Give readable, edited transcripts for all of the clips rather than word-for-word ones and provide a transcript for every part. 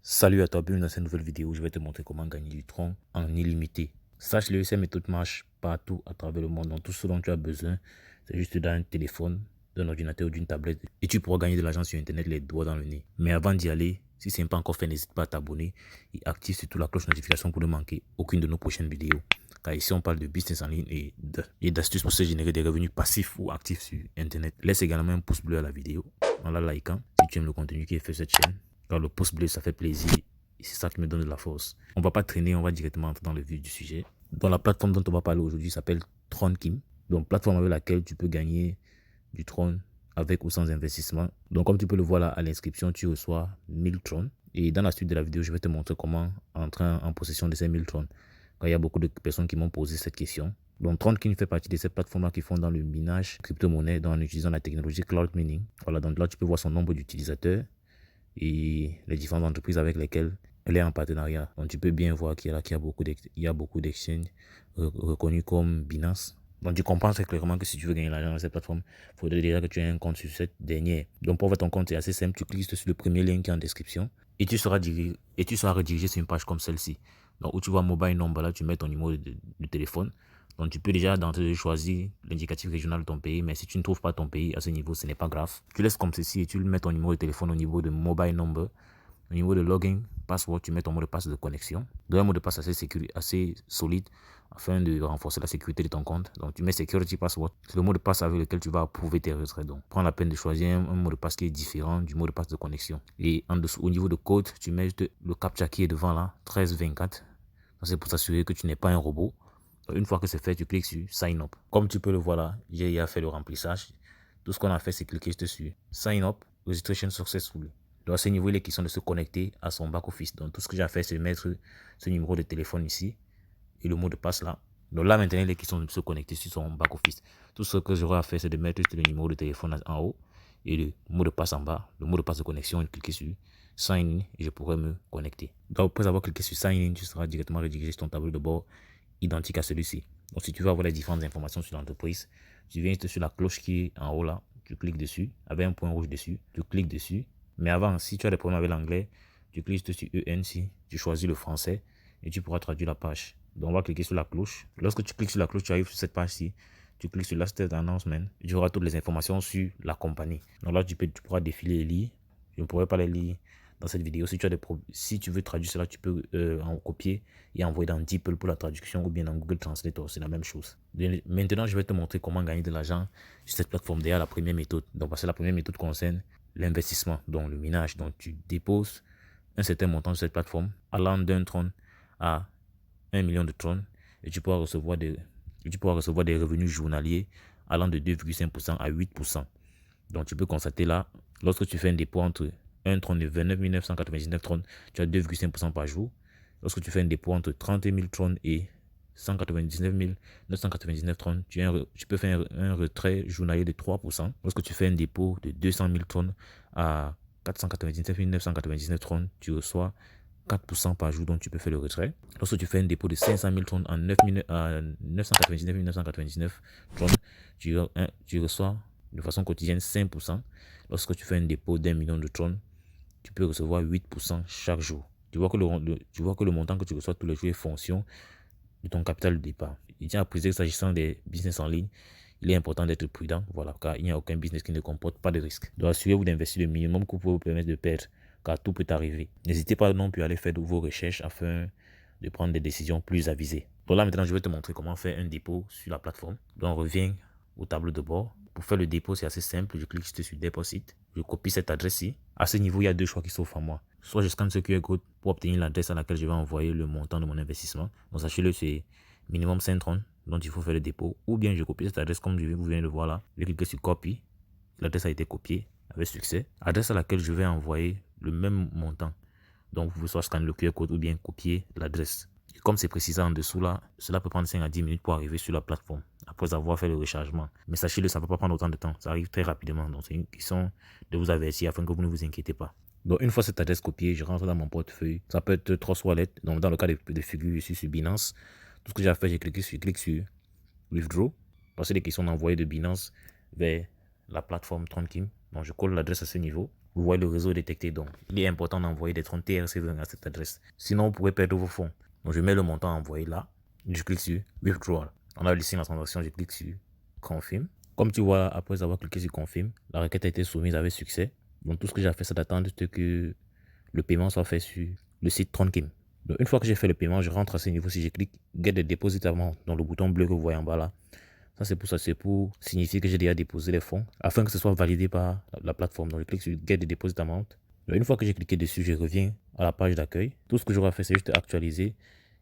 Salut à toi, bienvenue dans cette nouvelle vidéo. Je vais te montrer comment gagner du Tron en illimité. Sache-le, ces méthodes marchent partout à travers le monde. Donc tout ce dont tu as besoin, c'est juste d'un téléphone, d'un ordinateur ou d'une tablette. Et tu pourras gagner de l'argent sur Internet les doigts dans le nez. Mais avant d'y aller, si ce n'est pas encore fait, n'hésite pas à t'abonner et active surtout la cloche notification pour ne manquer aucune de nos prochaines vidéos. Car ici, on parle de business en ligne et d'astuces pour se générer des revenus passifs ou actifs sur Internet. Laisse également un pouce bleu à la vidéo en la likant si tu aimes le contenu qui est fait sur cette chaîne. Car le pouce bleu, ça fait plaisir et c'est ça qui me donne de la force. On va pas traîner, on va directement entrer dans le vif du sujet. Donc la plateforme dont on va parler aujourd'hui s'appelle TronKim. Donc plateforme avec laquelle tu peux gagner du Tron avec ou sans investissement. Donc comme tu peux le voir là à l'inscription, tu reçois 1000 Tron. Et dans la suite de la vidéo, je vais te montrer comment entrer en possession de ces 1000 Tron. Car il y a beaucoup de personnes qui m'ont posé cette question. Donc TronKim fait partie de ces plateformes-là qui font dans le minage crypto-monnaie en utilisant la technologie cloud mining. Voilà, donc là tu peux voir son nombre d'utilisateurs et les différentes entreprises avec lesquelles elle est en partenariat. Donc tu peux bien voir qu'il y a beaucoup d'exchanges reconnus comme Binance. Donc tu comprends très clairement que si tu veux gagner l'argent dans cette plateforme, il faudrait déjà que tu aies un compte sur cette dernière. Donc pour ouvrir ton compte, c'est assez simple. Tu cliques sur le premier lien qui est en description et tu seras redirigé sur une page comme celle-ci. Donc où tu vois mobile number, là tu mets ton numéro de téléphone. Donc tu peux déjà d'entrée de choisir l'indicatif régional de ton pays, mais si tu ne trouves pas ton pays à ce niveau, ce n'est pas grave. Tu laisses comme ceci et tu mets ton numéro de téléphone au niveau de mobile number. Au niveau de login, password, tu mets ton mot de passe de connexion. Un mot de passe assez solide afin de renforcer la sécurité de ton compte. Donc tu mets security password. C'est le mot de passe avec lequel tu vas approuver tes retraits. Donc prends la peine de choisir un mot de passe qui est différent du mot de passe de connexion. Et en dessous, au niveau de code, tu mets le captcha qui est devant là, 1324. C'est pour s'assurer que tu n'es pas un robot. Une fois que c'est fait, tu cliques sur Sign Up. Comme tu peux le voir là, j'ai fait le remplissage. Tout ce qu'on a fait, c'est cliquer dessus. Sign Up, Registration Successful. Donc à ce niveau, il est question de se connecter à son back-office. Donc tout ce que j'ai fait, c'est mettre ce numéro de téléphone ici et le mot de passe là. Donc là, maintenant, il est question de se connecter sur son back-office. Tout ce que j'aurai à faire, c'est de mettre le numéro de téléphone en haut et le mot de passe en bas, le mot de passe de connexion, et cliquer sur Sign In et je pourrai me connecter. Donc après avoir cliqué sur Sign In, tu seras directement redirigé sur ton tableau de bord identique à celui-ci. Donc si tu veux avoir les différentes informations sur l'entreprise, tu viens sur la cloche qui est en haut là, tu cliques dessus, avec un point rouge dessus, tu cliques dessus. Mais avant, si tu as des problèmes avec l'anglais, tu cliques sur ENC, tu choisis le français et tu pourras traduire la page. Donc on va cliquer sur la cloche. Lorsque tu cliques sur la cloche, tu arrives sur cette page-ci. Tu cliques sur Last Announcement et tu auras toutes les informations sur la compagnie. Donc là, tu pourras défiler et lire. Je ne pourrais pas les lire dans cette vidéo. Si tu veux traduire cela, tu peux en copier et envoyer dans DeepL pour la traduction ou bien dans Google Translate, c'est la même chose. Maintenant, je vais te montrer comment gagner de l'argent sur cette plateforme. Déjà, la première méthode. Donc, parce que la première méthode concerne l'investissement, donc le minage. Donc, tu déposes un certain montant sur cette plateforme allant d'un Tron à 1 million de Tron et tu pourras recevoir des revenus journaliers allant de 2,5% à 8%. Donc, tu peux constater là, lorsque tu fais un dépôt entre un Tron de 29 999 Tron, tu as 2,5% par jour. Lorsque tu fais un dépôt entre 30 000 Tron et 199 999 Tron, tu peux faire un retrait journalier de 3%. Lorsque tu fais un dépôt de 200 000 Tron à 499 999 Tron, tu reçois 4% par jour, donc tu peux faire le retrait. Lorsque tu fais un dépôt de 500 000 Tron à 999 999 Tron, tu reçois de façon quotidienne 5%. Lorsque tu fais un dépôt d'1 million de Tron, tu peux recevoir 8% chaque jour. Tu vois que le montant que tu reçois tous les jours est fonction de ton capital de départ. Il tient à préciser que s'agissant des business en ligne, il est important d'être prudent, voilà, car il n'y a aucun business qui ne comporte pas de risque. Donc assurez-vous d'investir le minimum que vous pouvez vous permettre de perdre, car tout peut arriver. N'hésitez pas non plus à aller faire vos recherches afin de prendre des décisions plus avisées. Donc là maintenant, je vais te montrer comment faire un dépôt sur la plateforme. Donc on revient au tableau de bord. Pour faire le dépôt, c'est assez simple. Je clique sur Deposit. Je copie cette adresse-ci. À ce niveau, il y a deux choix qui s'offrent à moi. Soit je scanne ce QR code pour obtenir l'adresse à laquelle je vais envoyer le montant de mon investissement. Donc sachez-le, c'est minimum 5 Tron dont il faut faire le dépôt. Ou bien je copie cette adresse comme vous venez de le voir là. Je clique sur Copy. L'adresse a été copiée avec succès. Adresse à laquelle je vais envoyer le même montant. Donc vous pouvez soit scanner le QR code ou bien copier l'adresse. Comme c'est précisé en dessous là, cela peut prendre 5 à 10 minutes pour arriver sur la plateforme après avoir fait le rechargement. Mais sachez-le, ça ne peut pas prendre autant de temps. Ça arrive très rapidement. Donc c'est une question de vous avertir afin que vous ne vous inquiétez pas. Donc une fois cette adresse copiée, je rentre dans mon portefeuille. Ça peut être Trust Wallet. Donc dans le cas de figure ici sur Binance, tout ce que j'ai fait, j'ai cliqué sur Withdraw. Parce que les questions d'envoyer de Binance vers la plateforme TronKim. Donc je colle l'adresse à ce niveau. Vous voyez le réseau détecté, donc il est important d'envoyer des troncs TRC20 à cette adresse. Sinon, vous pourrez perdre vos fonds. Donc, je mets le montant envoyé là. Je clique sur Withdrawal. On a listé la transaction, je clique sur Confirm. Comme tu vois, après avoir cliqué sur Confirm, la requête a été soumise avec succès. Donc, tout ce que j'ai fait, c'est d'attendre que le paiement soit fait sur le site TronKim. Donc, une fois que j'ai fait le paiement, je rentre à ce niveau. Si je clique Get the Deposit Amount, dans le bouton bleu que vous voyez en bas là, ça, c'est pour signifier que j'ai déjà déposé les fonds afin que ce soit validé par la plateforme. Donc, je clique sur Get the Deposit Amount. Donc, une fois que j'ai cliqué dessus, je reviens à la page d'accueil. Tout ce que j'aurai fait, c'est juste actualiser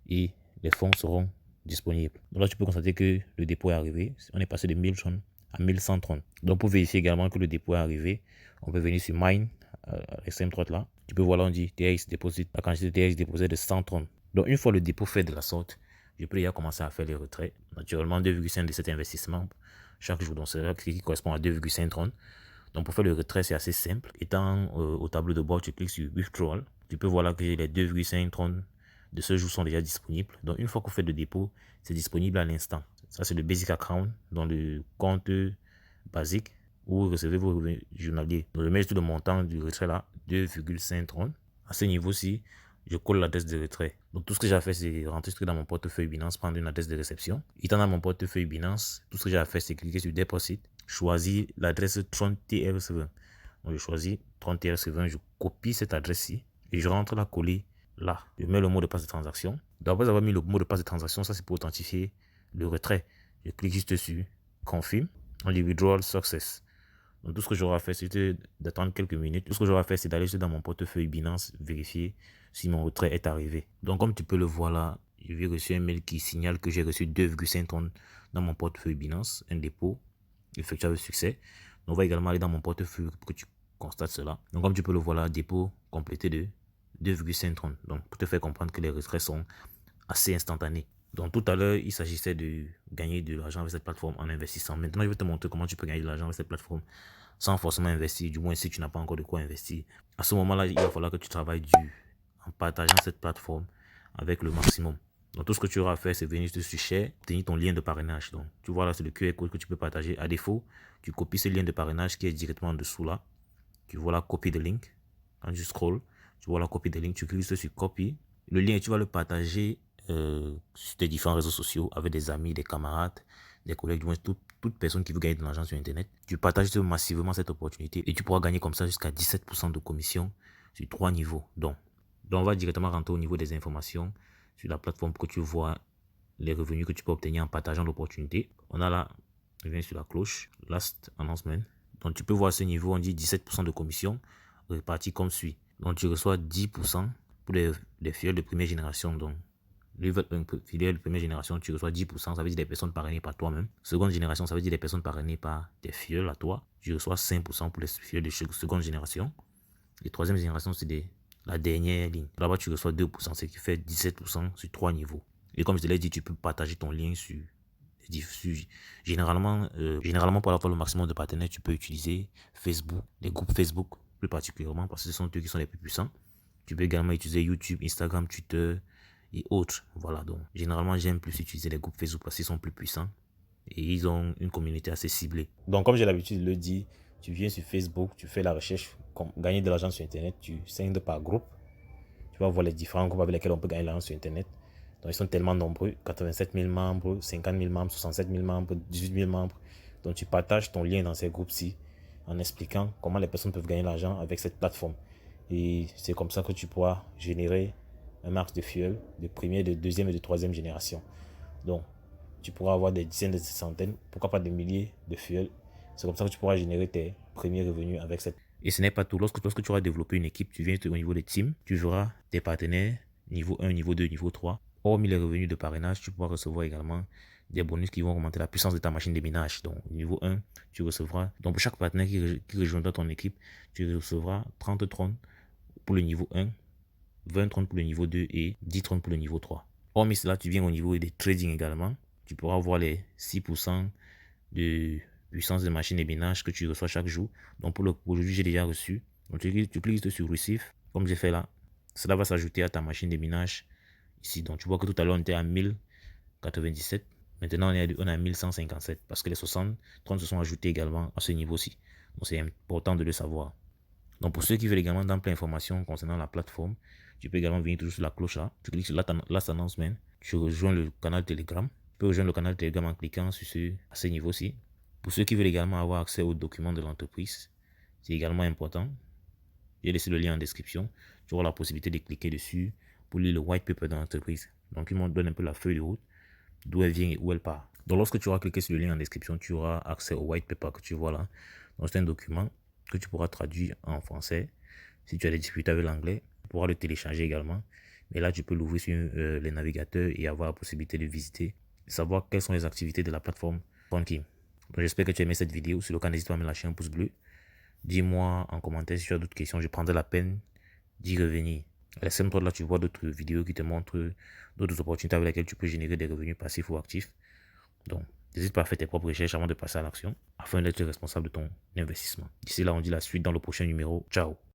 et les fonds seront disponibles. Donc là, tu peux constater que le dépôt est arrivé. On est passé de 1030 à 1130. Donc, pour vérifier également que le dépôt est arrivé, on peut venir sur Mine, à l'extrême droite là. Tu peux voir là, on dit TX Deposit, la quantité de TX déposée de 130. Donc, une fois le dépôt fait de la sorte, je peux déjà commencer à faire les retraits. Naturellement, 2,5 de cet investissement chaque jour. Donc, c'est là qui correspond à 2,530. Donc, pour faire le retrait, c'est assez simple. Étant au tableau de bord, tu cliques sur Withdrawal. Tu peux voir là que les 2,530 de ce jour sont déjà disponibles. Donc, une fois qu'on fait le dépôt, c'est disponible à l'instant. Ça, c'est le Basic Account dans le compte basique où vous recevez vos revenus journaliers. Donc, je mets juste le montant du retrait là, 2,530. À ce niveau-ci, je colle l'adresse de retrait. Donc, tout ce que j'ai fait, c'est rentrer dans mon portefeuille Binance, prendre une adresse de réception. Étant dans mon portefeuille Binance, tout ce que j'ai fait, c'est cliquer sur Deposit, choisir l'adresse 30TRC20. Donc, je choisis 30TRC20, je copie cette adresse-ci et je rentre la coller là. Je mets le mot de passe de transaction. Donc, après avoir mis le mot de passe de transaction, ça c'est pour authentifier le retrait. Je clique juste dessus, confirme, on dit Withdrawal Success. Donc, tout ce que j'aurai à faire, c'est d'attendre quelques minutes. Tout ce que j'aurai à faire, c'est d'aller dans mon portefeuille Binance, vérifier si mon retrait est arrivé. Donc, comme tu peux le voir là, j'ai reçu un mail qui signale que j'ai reçu 2,5 tonnes dans mon portefeuille Binance, un dépôt effectué avec succès. Donc, on va également aller dans mon portefeuille pour que tu constates cela. Donc, comme tu peux le voir là, dépôt complété de 2,5 tonnes. Donc, pour te faire comprendre que les retraits sont assez instantanés. Donc, tout à l'heure, il s'agissait de gagner de l'argent avec cette plateforme en investissant. Maintenant, je vais te montrer comment tu peux gagner de l'argent avec cette plateforme sans forcément investir, du moins si tu n'as pas encore de quoi investir. À ce moment-là, il va falloir que tu travailles dur en partageant cette plateforme avec le maximum. Donc, tout ce que tu auras à faire, c'est venir sur Share, obtenir ton lien de parrainage. Donc, tu vois là, c'est le QR code que tu peux partager. À défaut, tu copies ce lien de parrainage qui est directement en dessous là. Tu vois là, copy the link. Quand tu scrolls, tu vois la copie de link, tu cliques sur copy. Le lien, tu vas le partager sur tes différents réseaux sociaux avec des amis, des camarades, des collègues, du moins toute personne qui veut gagner de l'argent sur Internet. Tu partages massivement cette opportunité et tu pourras gagner comme ça jusqu'à 17% de commission sur 3 niveaux. Donc, on va directement rentrer au niveau des informations sur la plateforme pour que tu vois les revenus que tu peux obtenir en partageant l'opportunité. On a là, je viens sur la cloche, last announcement. Donc, tu peux voir à ce niveau, on dit 17% de commission répartis comme suit. Donc, tu reçois 10% pour les filiales de première génération. Donc, les filiales de première génération, tu reçois 10%, ça veut dire des personnes parrainées par toi-même. Seconde génération, ça veut dire des personnes parrainées par tes filiales à toi. Tu reçois 5% pour les filiales de seconde génération. Et troisième génération, c'est la dernière ligne. Là-bas, tu reçois 2%, ce qui fait 17% sur 3 niveaux. Et comme je te l'ai dit, tu peux partager ton lien sur généralement, pour avoir le maximum de partenaires, tu peux utiliser Facebook, les groupes Facebook plus particulièrement parce que ce sont eux qui sont les plus puissants. Tu peux également utiliser YouTube, Instagram, Twitter et autres. Voilà, donc généralement j'aime plus utiliser les groupes Facebook parce qu'ils sont plus puissants et ils ont une communauté assez ciblée. Donc comme j'ai l'habitude de le dire, tu viens sur Facebook, tu fais la recherche, comme gagner de l'argent sur Internet, tu signes par groupe. Tu vas voir les différents groupes avec lesquels on peut gagner de l'argent sur Internet. Donc, ils sont tellement nombreux, 87 000 membres, 50 000 membres, 67 000 membres, 18 000 membres. Donc, tu partages ton lien dans ces groupes-ci en expliquant comment les personnes peuvent gagner l'argent avec cette plateforme. Et c'est comme ça que tu pourras générer un max de fuel de première, de deuxième et de troisième génération. Donc, tu pourras avoir des dizaines, des centaines, pourquoi pas des milliers de fuel. C'est comme ça que tu pourras générer tes premiers revenus avec cette. Et ce n'est pas tout. Lorsque tu auras développé une équipe, tu viens au niveau des teams, tu verras tes partenaires niveau 1, niveau 2, niveau 3. Hormis les revenus de parrainage, tu pourras recevoir également des bonus qui vont augmenter la puissance de ta machine de minage. Donc, niveau 1, tu recevras, donc pour chaque partenaire qui rejoindra ton équipe, tu recevras 30 trônes pour le niveau 1, 20 trônes pour le niveau 2 et 10 trônes pour le niveau 3. Hormis cela, tu viens au niveau des trading également. Tu pourras voir les 6% de puissance de machine de minage que tu reçois chaque jour. Donc, pour aujourd'hui, j'ai déjà reçu. Donc, tu cliques sur Receive, comme j'ai fait là. Cela va s'ajouter à ta machine de minage ici. Donc, tu vois que tout à l'heure, on était à 1097. Maintenant, on est à 1157 parce que les 60 se sont ajoutés également à ce niveau-ci. Donc, c'est important de le savoir. Donc pour ceux qui veulent également d'amples informations concernant la plateforme, tu peux également venir toujours sur la cloche là. Tu cliques sur Last Announcement. Tu rejoins le canal Telegram. Tu peux rejoindre le canal Telegram en cliquant sur à ce niveau-ci. Pour ceux qui veulent également avoir accès aux documents de l'entreprise, c'est également important. J'ai laissé le lien en description. Tu auras la possibilité de cliquer dessus pour lire le white paper de l'entreprise. Donc, il me donne un peu la feuille de route, d'où elle vient et où elle part. Donc, lorsque tu auras cliqué sur le lien en description, tu auras accès au white paper que tu vois là. Donc, c'est un document que tu pourras traduire en français. Si tu as des difficultés avec l'anglais, tu pourras le télécharger également. Mais là, tu peux l'ouvrir sur les navigateurs et avoir la possibilité de visiter, de savoir quelles sont les activités de la plateforme tranquille. Donc, j'espère que tu as aimé cette vidéo. Si le cas, n'hésite pas à me lâcher un pouce bleu. Dis-moi en commentaire si tu as d'autres questions. Je prendrai la peine d'y revenir. À la SEMPROD, là, tu vois d'autres vidéos qui te montrent d'autres opportunités avec lesquelles tu peux générer des revenus passifs ou actifs. Donc, n'hésite pas à faire tes propres recherches avant de passer à l'action afin d'être responsable de ton investissement. D'ici là, on dit la suite dans le prochain numéro. Ciao!